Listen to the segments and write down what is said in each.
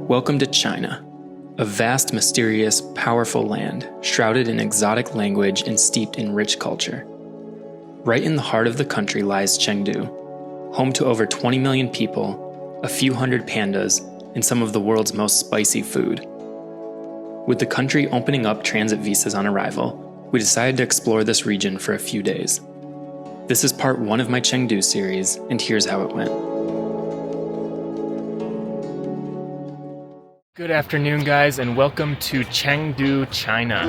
Welcome to China, a vast, mysterious, powerful land, shrouded in exotic language and steeped in rich culture. Right in the heart of the country lies Chengdu, home to over 20 million people, a few hundred pandas, and some of the world's most spicy food. With the country opening up transit visas on arrival, we decided to explore this region for a few days. This is part 1 of my Chengdu series, and here's how it went. Good afternoon, guys, and welcome to Chengdu, China.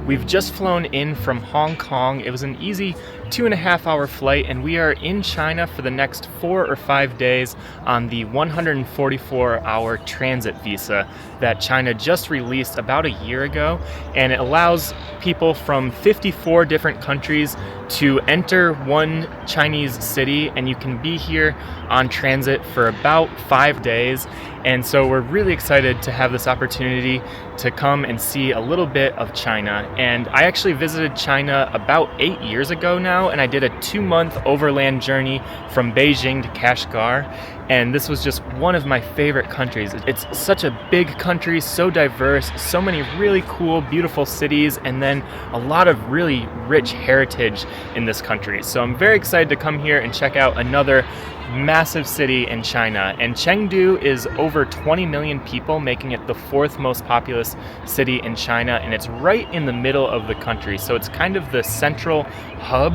We've just flown in from Hong Kong. It was an easy 2.5-hour flight, and we are in China for the next 4 or 5 days on the 144-hour transit visa that China just released about a year ago, and it allows people from 54 different countries to enter one Chinese city, and you can be here on transit for about 5 days. And so we're really excited to have this opportunity to come and see a little bit of China. And I actually visited China about 8 years ago now, and I did a 2-month overland journey from Beijing to Kashgar. And this was just one of my favorite countries. It's such a big country, so diverse, so many really cool, beautiful cities, and then a lot of really rich heritage in this country. So I'm very excited to come here and check out another massive city in China. And Chengdu is over 20 million people, making it the 4th most populous city in China, and it's right in the middle of the country. So it's kind of the central hub,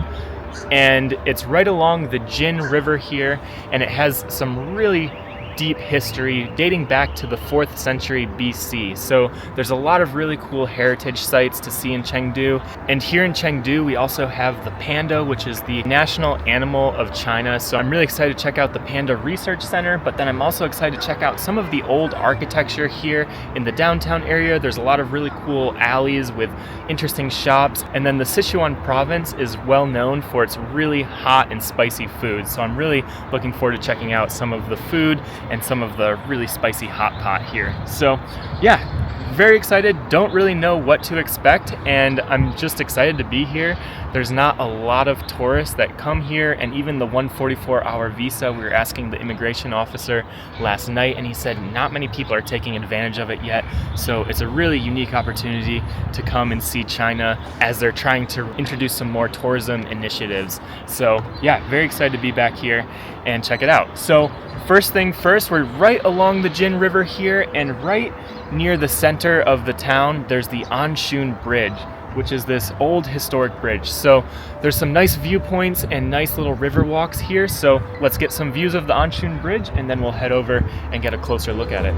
and it's right along the Jin River here, and it has some really deep history dating back to the 4th century BC. So there's a lot of really cool heritage sites to see in Chengdu. And here in Chengdu, we also have the panda, which is the national animal of China. So I'm really excited to check out the Panda Research Center, but then I'm also excited to check out some of the old architecture here in the downtown area. There's a lot of really cool alleys with interesting shops. And then the Sichuan province is well known for its really hot and spicy food. So I'm really looking forward to checking out some of the food and some of the really spicy hot pot here. So yeah, very excited. Don't really know what to expect, and I'm just excited to be here. There's not a lot of tourists that come here, and even the 144-hour visa, we were asking the immigration officer last night, and he said not many people are taking advantage of it yet. So it's a really unique opportunity to come and see China as they're trying to introduce some more tourism initiatives. So yeah, very excited to be back here and check it out. So first thing first, we're right along the Jin River here, and right near the center of the town, there's the Anshun Bridge, which is this old historic bridge. So there's some nice viewpoints and nice little river walks here. So let's get some views of the Anshun Bridge, and then we'll head over and get a closer look at it.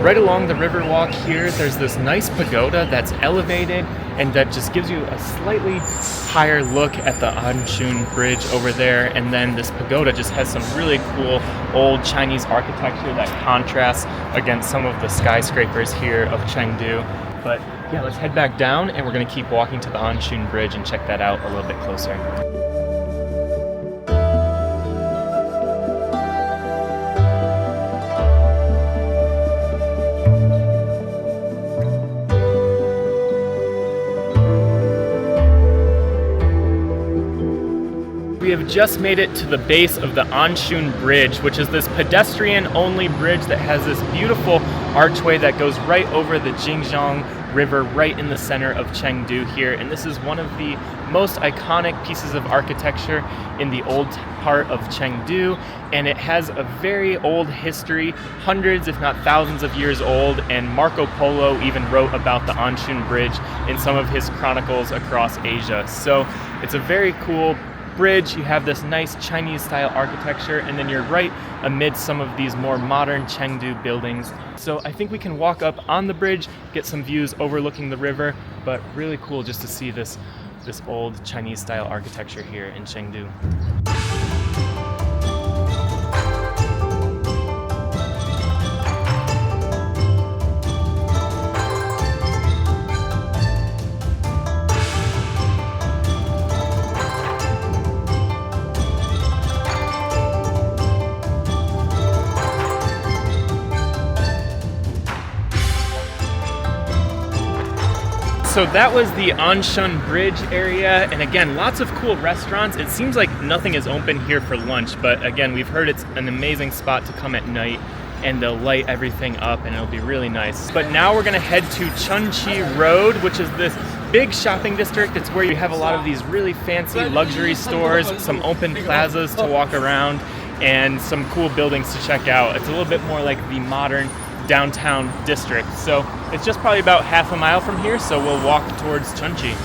Right along the river walk here, there's this nice pagoda that's elevated, and that just gives you a slightly higher look at the Anshun Bridge over there. And then this pagoda just has some really cool old Chinese architecture that contrasts against some of the skyscrapers here of Chengdu. But yeah, let's head back down, and we're gonna keep walking to the Anshun Bridge and check that out a little bit closer. We have just made it to the base of the Anshun Bridge, which is this pedestrian-only bridge that has this beautiful archway that goes right over the Jingjiang River, right in the center of Chengdu here. And this is one of the most iconic pieces of architecture in the old part of Chengdu, and it has a very old history, hundreds if not thousands of years old, and Marco Polo even wrote about the Anshun Bridge in some of his chronicles across Asia. So it's a very cool bridge. You have this nice Chinese style architecture, and then you're right amid some of these more modern Chengdu buildings. So I think we can walk up on the bridge, get some views overlooking the river, but really cool just to see this old Chinese style architecture here in Chengdu. So that was the Anshun Bridge area, and again, lots of cool restaurants. It seems like nothing is open here for lunch, but again, we've heard it's an amazing spot to come at night, and they'll light everything up and it'll be really nice. But now we're gonna head to Chunxi Road, which is this big shopping district. It's where you have a lot of these really fancy luxury stores, some open plazas to walk around, and some cool buildings to check out. It's a little bit more like the modern downtown district. So it's just probably about half a mile from here, so we'll walk towards Chunxi.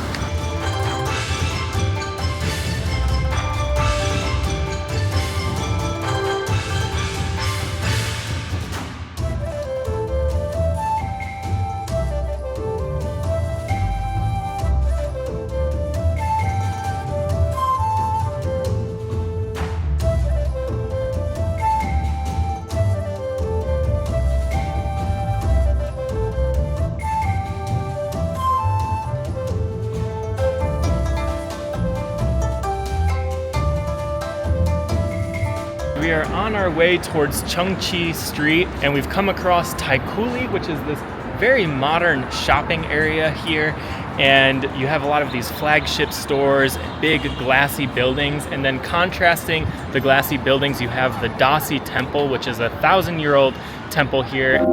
We are on our way towards Chunxi Street, and we've come across Taikuli, which is this very modern shopping area here. And you have a lot of these flagship stores, big glassy buildings, and then contrasting the glassy buildings, you have the Dasi Temple, which is a 1,000-year-old temple here.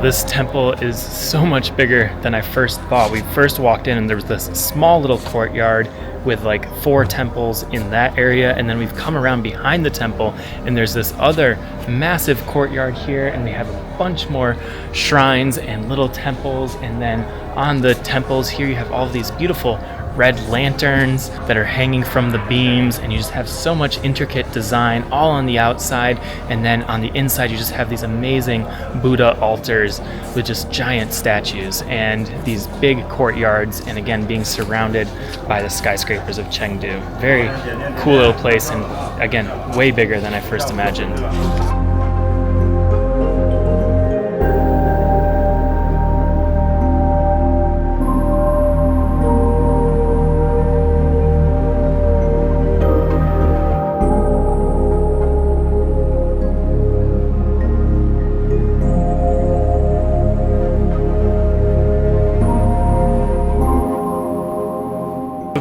This temple is so much bigger than I first thought. We first walked in and there was this small little courtyard with like 4 temples in that area, and then we've come around behind the temple and there's this other massive courtyard here, and we have a bunch more shrines and little temples, and then on the temples here you have all of these beautiful red lanterns that are hanging from the beams, and you just have so much intricate design all on the outside, and then on the inside you just have these amazing Buddha altars with just giant statues and these big courtyards, and again being surrounded by the skyscrapers of Chengdu. Very cool little place, and again way bigger than I first imagined.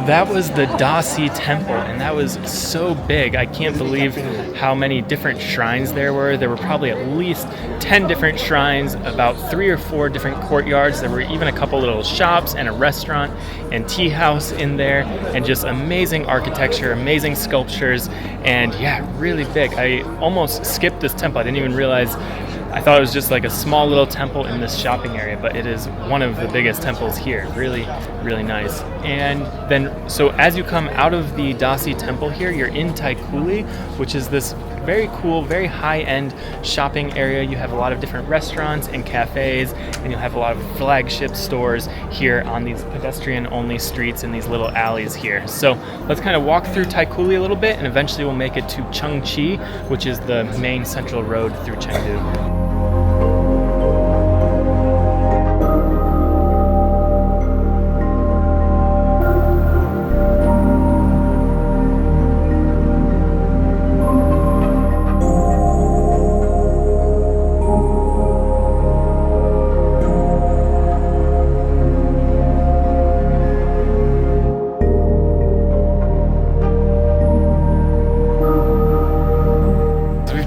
That was the Dasi Temple, and that was so big. I can't believe how many different shrines there were. There were probably at least 10 different shrines, about 3 or 4 different courtyards. There were even a couple little shops and a restaurant and tea house in there, and just amazing architecture, amazing sculptures, and yeah, really big. I almost skipped this temple. I didn't even realize. I thought it was just like a small little temple in this shopping area, but it is one of the biggest temples here. Really, really nice. And then, so as you come out of the Dasi Temple here, you're in Taikuli, which is this very cool, very high-end shopping area. You have a lot of different restaurants and cafes, and you'll have a lot of flagship stores here on these pedestrian-only streets in these little alleys here. So let's kind of walk through Taikuli a little bit, and eventually we'll make it to Chunxi, which is the main central road through Chengdu.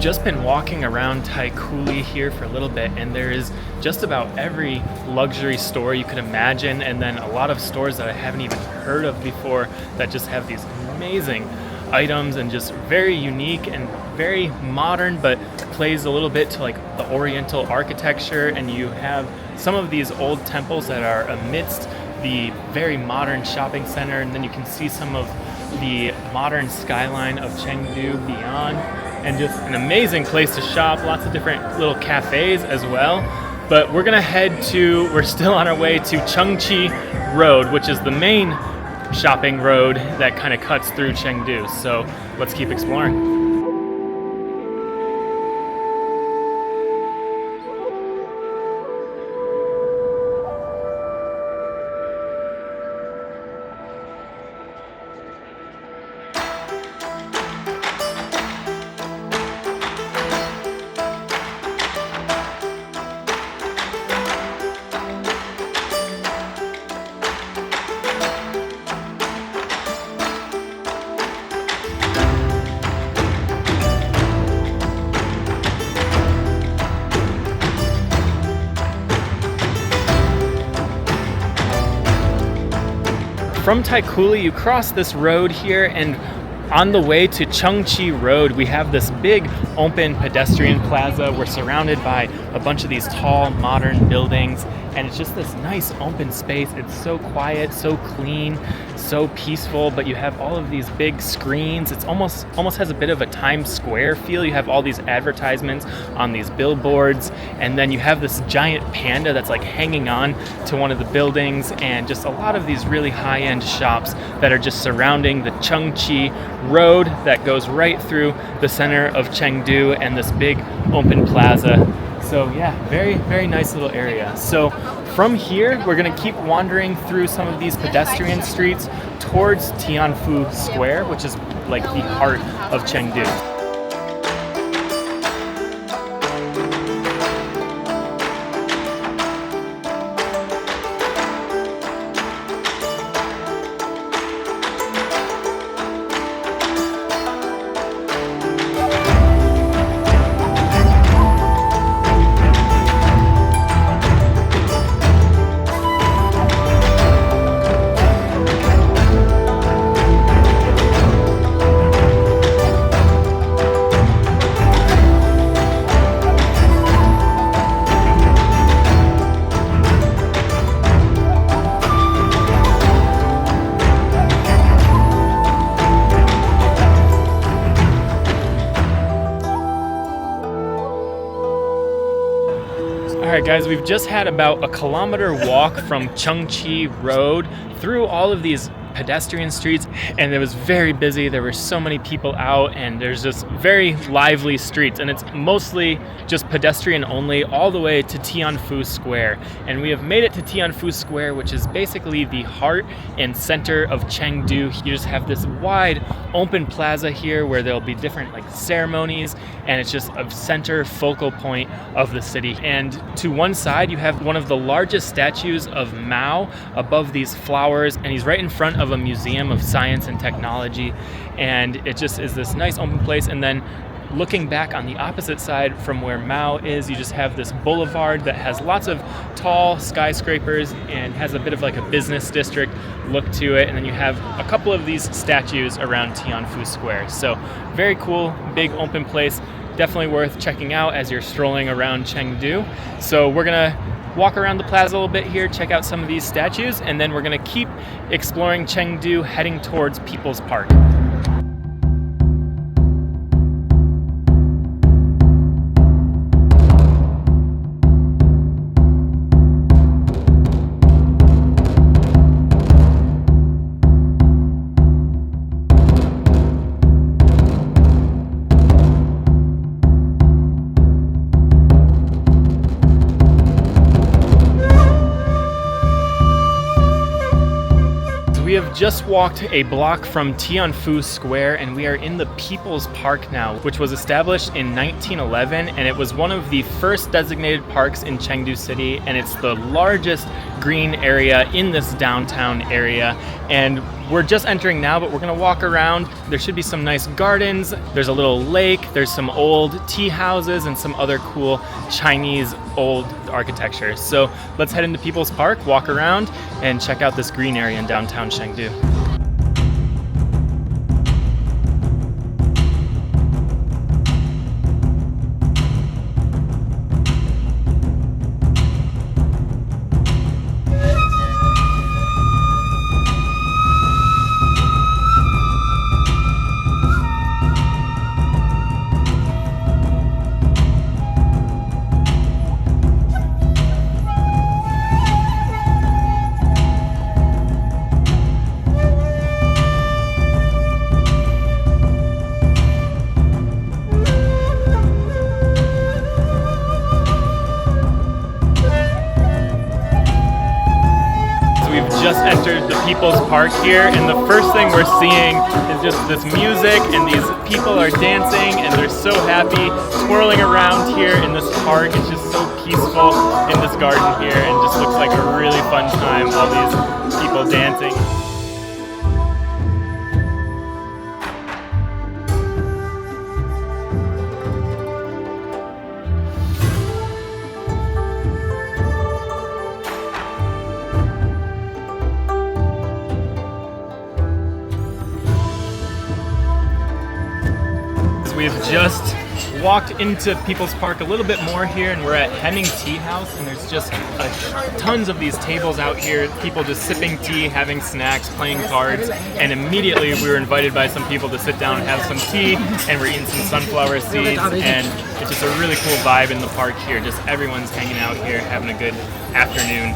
Just been walking around Taikuli here for a little bit, and there is just about every luxury store you could imagine, and then a lot of stores that I haven't even heard of before that just have these amazing items and just very unique and very modern, but plays a little bit to like the Oriental architecture. And you have some of these old temples that are amidst the very modern shopping center, and then you can see some of the modern skyline of Chengdu beyond, and just an amazing place to shop. Lots of different little cafes as well. But we're we're still on our way to Chunxi Road, which is the main shopping road that kind of cuts through Chengdu. So let's keep exploring. From Taikuli, you cross this road here, and on the way to Chunxi Road, we have this big open pedestrian plaza. We're surrounded by a bunch of these tall, modern buildings, and it's just this nice open space. It's so quiet, so clean, so peaceful, but you have all of these big screens. It's almost has a bit of a Times Square feel. You have all these advertisements on these billboards, and then you have this giant panda that's like hanging on to one of the buildings, and just a lot of these really high-end shops that are just surrounding the Chunxi Road that goes right through the center of Chengdu and this big open plaza. So yeah, very, very nice little area. So from here, we're gonna keep wandering through some of these pedestrian streets towards Tianfu Square, which is like the heart of Chengdu. All right, guys, we've just had about a kilometer walk from Chunxi Road through all of these pedestrian streets, and it was very busy. There were so many people out, and there's just very lively streets, and it's mostly just pedestrian only all the way to Tianfu Square. And we have made it to Tianfu Square, which is basically the heart and center of Chengdu. You just have this wide open plaza here where there'll be different like ceremonies, and it's just a center focal point of the city. And to one side you have one of the largest statues of Mao above these flowers, and he's right in front of a museum of science and technology, and it just is this nice open place. And then looking back on the opposite side from where Mao is, you just have this boulevard that has lots of tall skyscrapers and has a bit of like a business district look to it. And then you have a couple of these statues around Tianfu Square. So very cool, big open place. Definitely worth checking out as you're strolling around Chengdu. So we're gonna walk around the plaza a little bit here, check out some of these statues, and then we're gonna keep exploring Chengdu, heading towards People's Park. We have just walked a block from Tianfu Square, and we are in the People's Park now, which was established in 1911, and it was one of the first designated parks in Chengdu City, and it's the largest green area in this downtown area. And we're just entering now, but we're gonna walk around. There should be some nice gardens. There's a little lake. There's some old tea houses and some other cool Chinese old architecture. So let's head into People's Park, walk around, and check out this green area in downtown Chengdu. we've just entered the People's Park here, and the first thing we're seeing is just this music, and these people are dancing, and they're so happy, twirling around here in this park. It's just so peaceful in this garden here, and just looks like a really fun time, all these people dancing. We've just walked into People's Park a little bit more here, and we're at Hemming Tea House, and there's just tons of these tables out here, people just sipping tea, having snacks, playing cards, and immediately we were invited by some people to sit down and have some tea, and we're eating some sunflower seeds, and it's just a really cool vibe in the park here. Just everyone's hanging out here, having a good afternoon.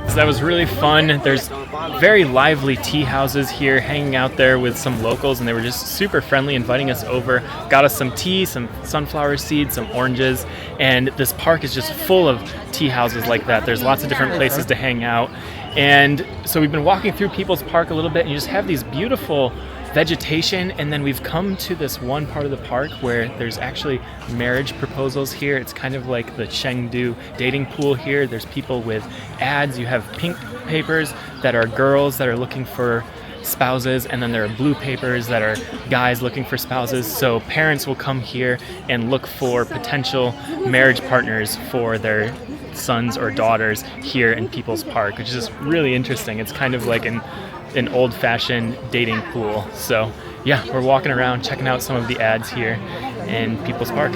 So that was really fun. There's very lively tea houses here, hanging out there with some locals, and they were just super friendly, inviting us over, got us some tea, some sunflower seeds, some oranges, and this park is just full of tea houses like that. There's lots of different places to hang out. And so we've been walking through People's Park a little bit, and you just have these beautiful vegetation, and then we've come to this one part of the park where there's actually marriage proposals here. It's kind of like the Chengdu dating pool here. There's people with ads. You have pink papers that are girls that are looking for spouses, and then there are blue papers that are guys looking for spouses. So parents will come here and look for potential marriage partners for their sons or daughters here in People's Park, which is just really interesting. It's kind of like an old-fashioned dating pool. So yeah, we're walking around checking out some of the ads here in People's Park.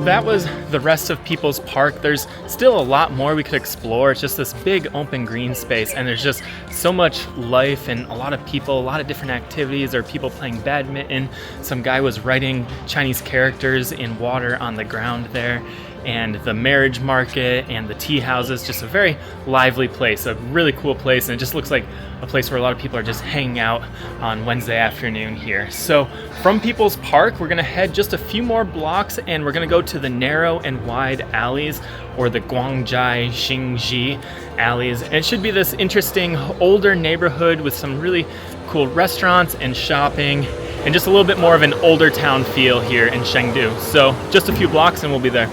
That was the rest of People's Park. There's still a lot more we could explore. It's just this big open green space, and there's just so much life and a lot of people, a lot of different activities. There are people playing badminton. Some guy was writing Chinese characters in water on the ground there. And the marriage market and the tea houses, just a very lively place, a really cool place, and it just looks like a place where a lot of people are just hanging out on Wednesday afternoon here. So from People's Park, we're gonna head just a few more blocks, and we're gonna go to the narrow and wide alleys, or the Kuanzhai Xingji alleys. And it should be this interesting older neighborhood with some really cool restaurants and shopping, and just a little bit more of an older town feel here in Chengdu. So just a few blocks and we'll be there.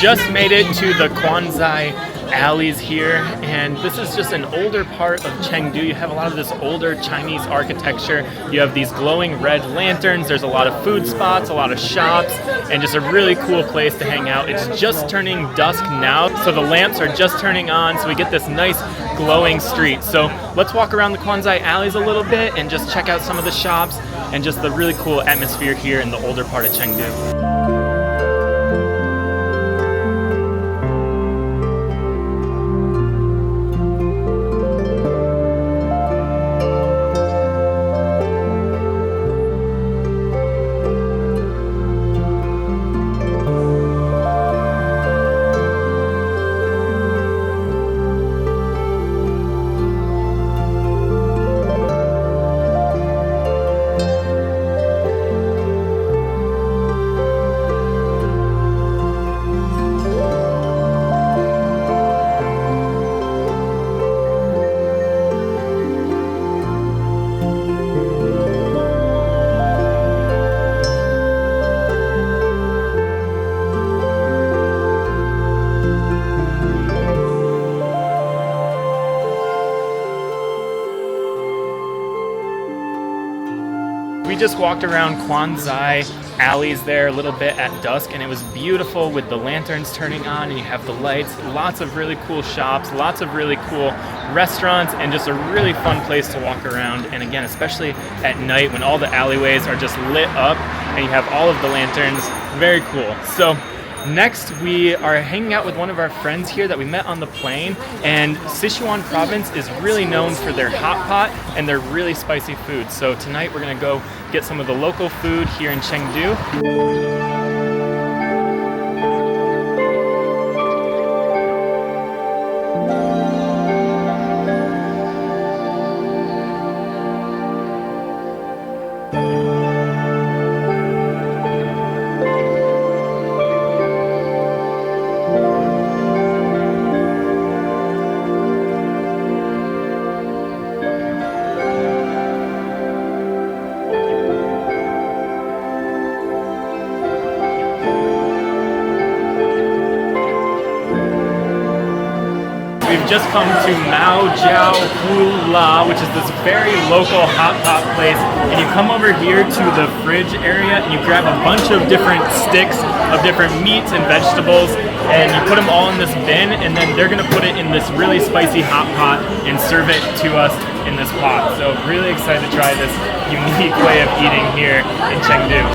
Just made it to the Kuanzhai alleys here, and this is just an older part of Chengdu. You have a lot of this older Chinese architecture. You have these glowing red lanterns. There's a lot of food spots, a lot of shops, and just a really cool place to hang out. It's just turning dusk now, so the lamps are just turning on, so we get this nice glowing street. So let's walk around the Kuanzhai alleys a little bit and just check out some of the shops and just the really cool atmosphere here in the older part of Chengdu. We just walked around Kuanzhai alleys there a little bit at dusk, and it was beautiful with the lanterns turning on and you have the lights, lots of really cool shops, lots of really cool restaurants, and just a really fun place to walk around. And again, especially at night when all the alleyways are just lit up and you have all of the lanterns, very cool. So next, we are hanging out with one of our friends here that we met on the plane, and Sichuan province is really known for their hot pot and their really spicy food. So tonight we're gonna go get some of the local food here in Chengdu. We've just come to Mao Jiao Hula, which is this very local hot pot place. And you come over here to the fridge area and you grab a bunch of different sticks of different meats and vegetables, and you put them all in this bin, and then they're gonna put it in this really spicy hot pot and serve it to us in this pot. So really excited to try this unique way of eating here in Chengdu.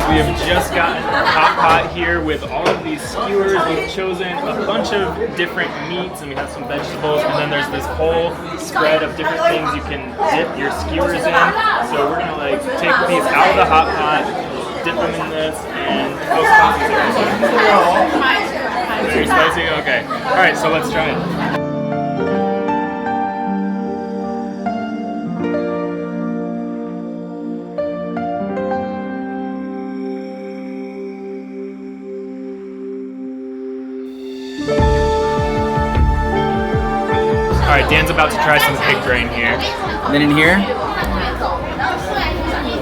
We have just gotten a hot pot here with all of these skewers. We've chosen a bunch of different meats, and we have some vegetables, and then there's this whole spread of different things you can dip your skewers in. So we're gonna like take these out of the hot pot, dip them in this, and how spicy is it? Very spicy? Okay. Alright, so let's try it. Alright, Dan's about to try some pig brain here. Then in here?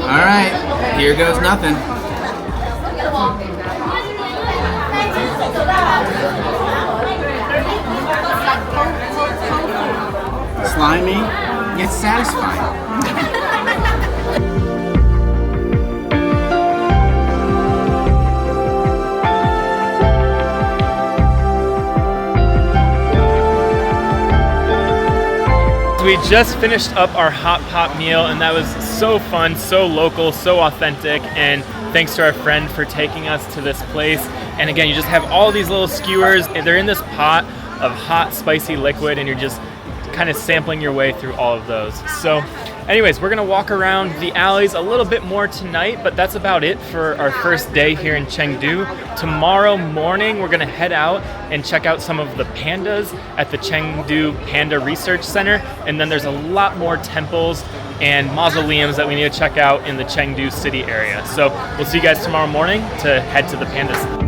Alright, here goes nothing. Slimy, yet satisfying. We just finished up our hot pot meal, and that was so fun, so local, so authentic, and thanks to our friend for taking us to this place. And again, you just have all these little skewers, and they're in this pot of hot, spicy liquid, and you're just kind of sampling your way through all of those. So anyways, we're gonna walk around the alleys a little bit more tonight, but that's about it for our first day here in Chengdu. Tomorrow morning, we're gonna head out and check out some of the pandas at the Chengdu Panda Research Center, and then there's a lot more temples and mausoleums that we need to check out in the Chengdu city area. So we'll see you guys tomorrow morning to head to the pandas.